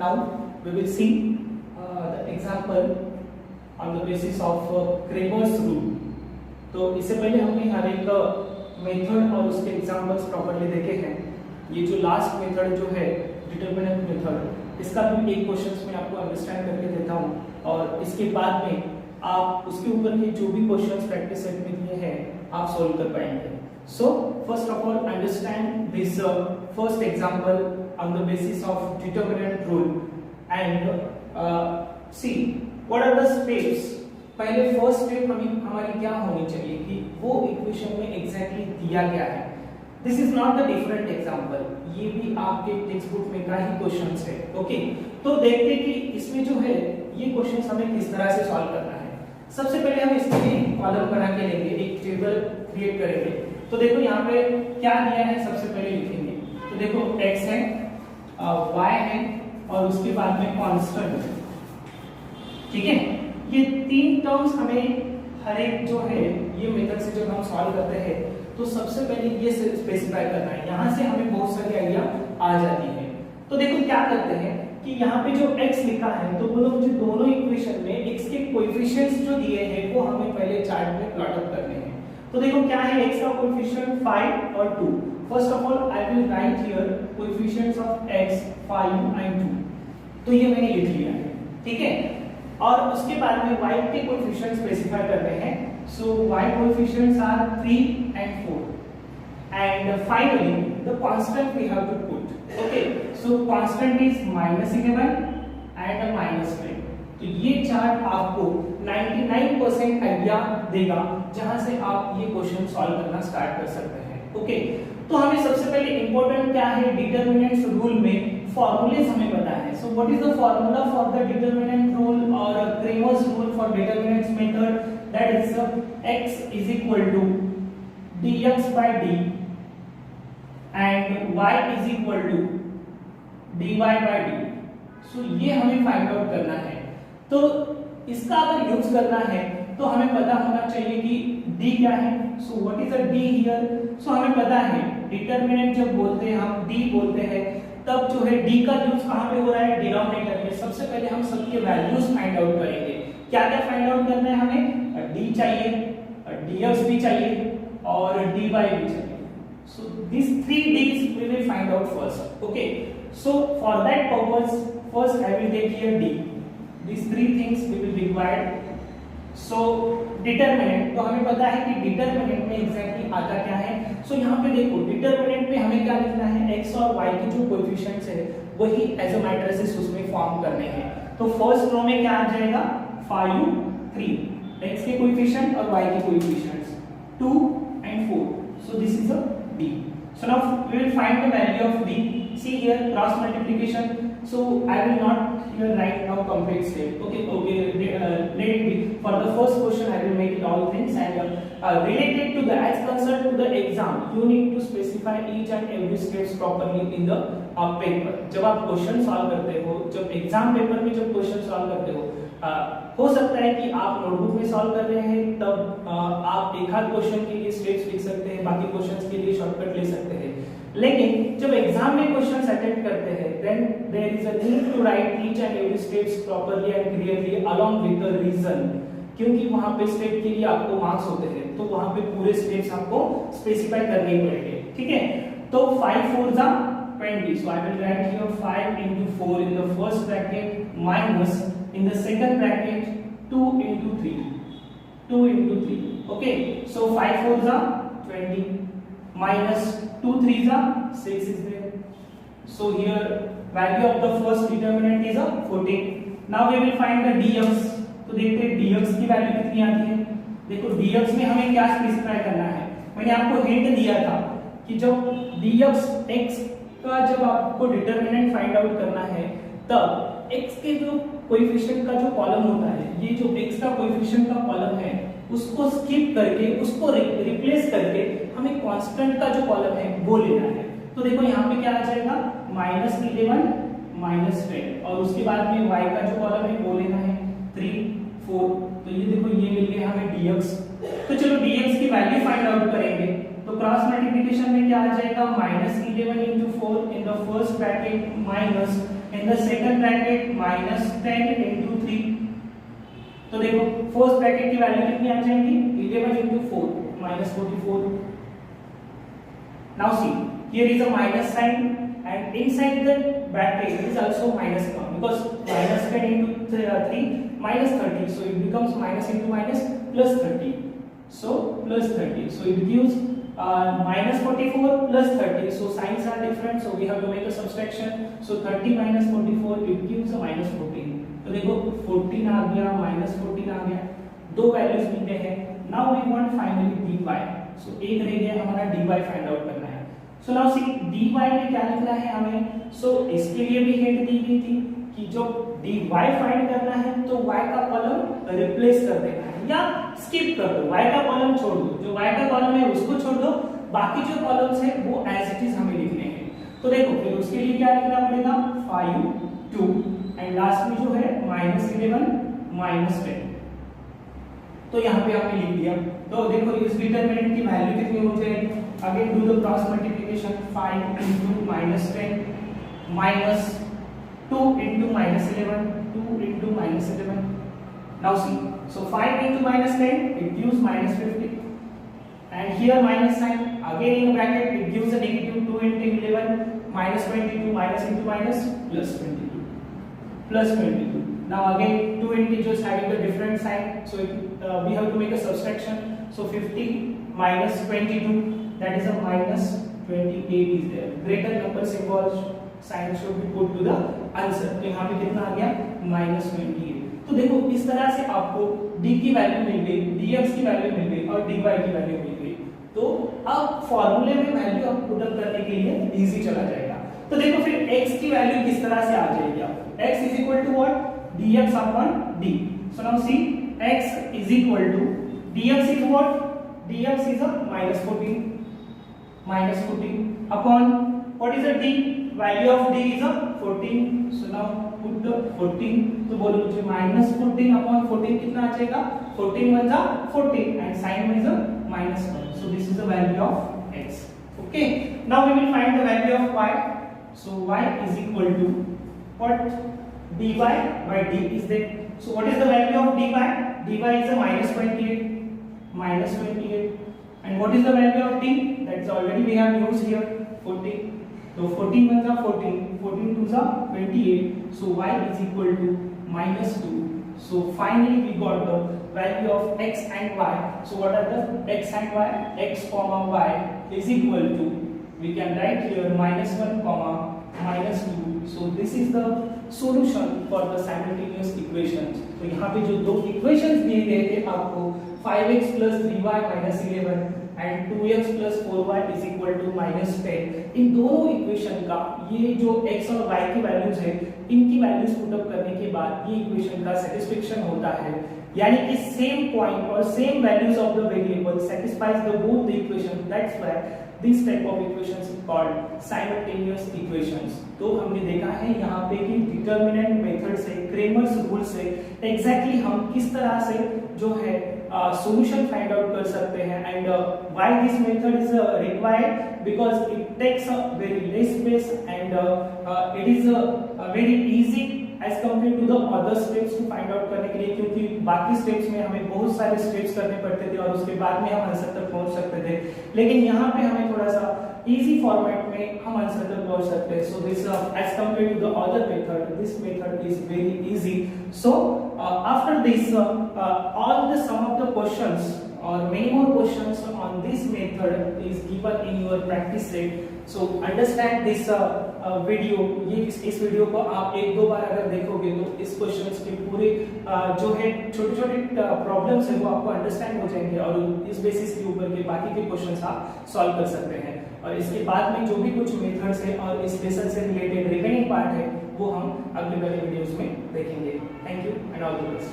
now we will see the example on the basis of Cramer's rule. तो इससे पहले हमने हर एक मेथड और उसके एग्जांपल्स प्रॉपर्ली देखे हैं। ये जो लास्ट मेथड जो है डिटरमिनेंट मेथड, इसका भी एक क्वेश्चंस में आपको अंडरस्टैंड करके देता हूँ और इसके बाद में आप उसके ऊपर के जो भी क्वेश्चंस प्रैक्टिस सेट में दिए हैं आप सॉल्व कर पाएंगे। So first of all understand this first example on the basis of determinant rule and see what are the steps। पहले फर्स्ट स्टेप हमारी क्या होनी चाहिए कि वो इक्वेशन में एग्जैक्टली दिया गया है। This is not the different example, ये भी आपके टेक्स्ट बुक में का ही क्वेश्चंस है। ओके, तो देखते हैं कि इसमें जो है ये क्वेश्चंस हमें किस तरह से सॉल्व करना है। सबसे पहले हम इसके लिए कॉलम बना के लेंगे, एक टेबल क्रिएट करेंगे। तो देखो यहाँ पे क्या दिया है, सबसे पहले लिखेंगे। तो देखो x है, y है और उसके बाद में कांस्टेंट है। ठीक है, ये तीन टर्म्स हमें हर एक जो है ये मेथड से जब हम सॉल्व करते हैं तो सबसे पहले ये स्पेसिफाई करना है। यहाँ से हमें बहुत सारी आइडिया आ जाती है। तो देखो क्या करते हैं कि यहाँ पे जो x लिखा है तो वो मुझे दोनों इक्वेशन में x के कोएफिशिएंट्स जो दिए हैं वो हमें पहले चार्ट में प्लॉट अप करने हैं। तो देखो क्या है, x का कोएफिशिएंट 5 और 2। First of all I will write here coefficients of x 5 and 2। तो ये मैंने लिख लिया है। ठीक है, और उसके बाद में y के कोएफिशिएंट स्पेसिफाई करते हैं। So y coefficients are 3 and 4 and finally the constant we have to put. Okay, so constant is -11 and -10। तो ये चार्ट आपको 99% आइडिया देगा जहां से आप ये क्वेश्चन सॉल्व करना स्टार्ट कर सकते हैं। ओके, तो हमें सबसे पहले इंपॉर्टेंट क्या है, डिटरमिनेंट्स रूल में फॉर्मूलेस हमें पता है। So what is the formula for the determinant rule और Cramer's rule for determinants method? That is x is equal to dx by d and y is equal to dy by d। So ये हमें find out करना है। तो इसका अगर use करना है तो हमें पता होना चाहिए कि d क्या है। So what is the d here? So हमें पता है डिटरमिनेंट जब बोलते हैं हम d बोलते हैं तब जो है d का यूज कहां पे हो रहा है, डिनोमिनेटर में। सबसे पहले हम सबके वैल्यूज फाइंड आउट करेंगे। क्या क्या फाइंड आउट करना है हमें? d चाहिए, dx भी चाहिए और dy भी चाहिए। So this 3 d's we will find out first। okay, so for that purpose first I will take here d। these 3 things we will require। so determinant, तो हमें पता है कि डिटरमिनेंट में एग्जैक्टली आता क्या है। सो यहाँ पे देखो डिटरमिनेंट में हमें क्या लिखना है, x और y के जो कोएफिशिएंट्स है वही एज अ मैट्रिसेस उसमें फॉर्म करने हैं। तो फर्स्ट रो में क्या आ जाएगा, 5 3, x के कोएफिशिएंट और y के coefficients 2 and 4। So this is a d। So now we will find the value of d। See here cross multiplication. So I will not here write now complete step। Okay, let it be। For the first question I will make it all things and related to the as concerned to the exam you need to specify each and every steps properly in the paper। जब आप question solve करते हो, जब exam paper में जब question solve करते हो सकता है कि आप नोटबुक में सॉल्व कर रहे हैं तब आप एक आध क्वेश्चन के लिए स्टेप्स लिख सकते हैं, बाकी क्वेश्चंस के लिए शॉर्टकट ले सकते हैं। लेकिन जब एग्जाम में क्वेश्चंस अटेम्प्ट करते हैं then there is a need to write each and every steps properly and clearly along with the reason। क्योंकि वहां पे स्टेप के लिए आपको मार्क्स होते हैं तो वहां पे पूरे स्टेप्स आपको स्पेसिफाई करने ही पड़ेंगे। ठीक है, तो 5 4 जा 20। so I will write here 5 into 4 in the first bracket minus in the second bracket 2 into 3 2 into 3। okay, so 5 4 जा 20 minus 2 3 जा 6 is there। so here value of the first determinant is 14। now we will find the dx। तो देखते हैं dx की value कितनी आती है। देखो dx में हमें क्या स्पेसिफाई करना है, मैंने आपको हिंट दिया था कि जब dx x का जब आपको डिटरमिनेंट फाइंड आउट करना है तब x के जो कोएफिशिएंट का जो कॉलम होता है, ये जो x का कोएफिशिएंट का कॉलम है उसको स्किप करके उसको रिप्लेस करके हमें कांस्टेंट का जो कॉलम है वो लेना है। तो देखो यहाँ पे क्या आ जाएगा, -11 -10 और उसके बाद में y का जो कॉलम है वो लेना है 3 4। तो ये देखो ये मिल गया हमें dx। तो चलो dx की वैल्यू फाइंड आउट करेंगे। तो क्रॉस मल्टीप्लिकेशन में क्या आ जाएगा, -11 into 4 in the first bracket minus in the second bracket -10 into 3। तो देखो फर्स्ट ब्रैकेट की वैल्यू कितनी आ जाएगी 11 into 4 -44। Now see here is a minus sign and inside the bracket it is also minus because -10 into 3 -30, so it becomes minus into minus plus 30, so plus 30, so it gives -44 plus 30, so signs are different, so we have to make a subtraction, so 30 minus 44 it gives a -14। तो देखो 14 आ गया -14 आ गया, दो values मिलते हैं। Now we want finally dy, so एक रह गया हमारा dy फाइंड आउट करना है। सो नाउ सी dy में क्या लिखना है हमें, सो इसके लिए भी हिंट दी गई थी कि जो dy फाइंड करना है तो y का कॉलम रिप्लेस कर देना है या स्किप कर दो, y का कॉलम छोड़ दो, जो y का कॉलम है उसको छोड़ दो, बाकी जो कॉलम्स है वो एज इट इज हमें लिखने हैं। तो देखो फिर उसके लिए क्या लिखना पड़ेगा 5 2 एंड लास्ट में जो है -11 -10। तो यहाँ पे आपने लिख दिया। तो देखो इस डिटरमिनेंट की वैल्यू कितनी हो जाएगी, again do the cross multiplication, 5 into -10 minus 2 into -11, 2 into -11। Now see, so 5 into -10 it gives -50, and here minus sign again in bracket it gives a negative 2 into 11 -22 minus into minus plus 22। Now again two integers having a different sign, so we have to make a subtraction, so 50 minus 22, that is a -28 is there, greater number symbol sign should be put to the answer। तो यहाँ पे कितना आ गया -28। तो देखो इस तरह से आपको d की वैल्यू मिल गई, dx की वैल्यू मिल गई और dy की वैल्यू मिल गई। तो अब फॉर्मूले में वैल्यू आप पुट अप करने के लिए इजी चला जाएगा। तो देखो फिर x की वैल्यू किस तरह से आ जाएगी आपको, x is equal to what, dx upon d। so now see x is equal to dx is what, dx is a -14 upon what is the d, value of d is a 14, so now put the 14। तो बोलो मुझे -14 upon 14 कितना आ जाएगा, 14 1 जा 14 and sign में is a -1, so this is the value of x। okay, now we will find the value of y, so y is equal to what, dy by d is there, so what is the value of dy, dy is a -28 and what is the value of d, that's already we have used here 14, so 14 1 जा 14, 14 2 जा 28, so y is equal to -2। so finally we got the value of x and y, so what are the x and y, x comma y is equal to, we can write here -1 comma -2, so this is the solution for the simultaneous equations। तो यहाँ पे जो दो equations दिए गए थे आपको 5x plus 3y minus 11 and 2x plus 4y is equal to -10, इन दोनों इक्वेशन का ये जो x और y की वैल्यूज है इनकी वैल्यूज पुट अप करने के बाद ये इक्वेशन का सैटिस्फैक्शन होता है, यानी कि सेम पॉइंट और same values of the variable satisfies the both the equation, that's why this type of equations is called simultaneous equations. तो हमने देखा है यहाँ पे कि डिटरमिनेंट मेथड से, क्रेमर्स रूल से एग्जैक्टली हम किस तरह से जो है solution find out कर सकते हैं, and why this method is required, because it takes a very less space and it is very easy as compared to the other steps to find out करने के लिए, क्योंकि बाकी steps में हमें बहुत सारे steps करने पड़ते थे और उसके बाद में हम आंसर तक पहुंच सकते थे, लेकिन यहाँ पे हमें थोड़ा सा easy format में हम आंसर तक पहुंच सकते हैं। so this as compared to the other method, this method is very easy। so after this all the sum of the questions or many more questions on this method is given in your practice set, so understand this video। ये इस video को आप एक दो बार अगर देखोगे तो इस क्वेश्चंस के पूरे जो है छोटे छोटे प्रॉब्लम्स है वो आपको अंडरस्टैंड हो जाएंगे और इस बेसिस के ऊपर के बाकी के क्वेश्चंस आप सॉल्व कर सकते हैं, और इसके बाद में जो भी कुछ मेथड्स है और इस लेसन से रिलेटेड रिमेनिंग पार्ट है वो हम अगले वाले वीडियोस में देखेंगे। Thank you and all the best.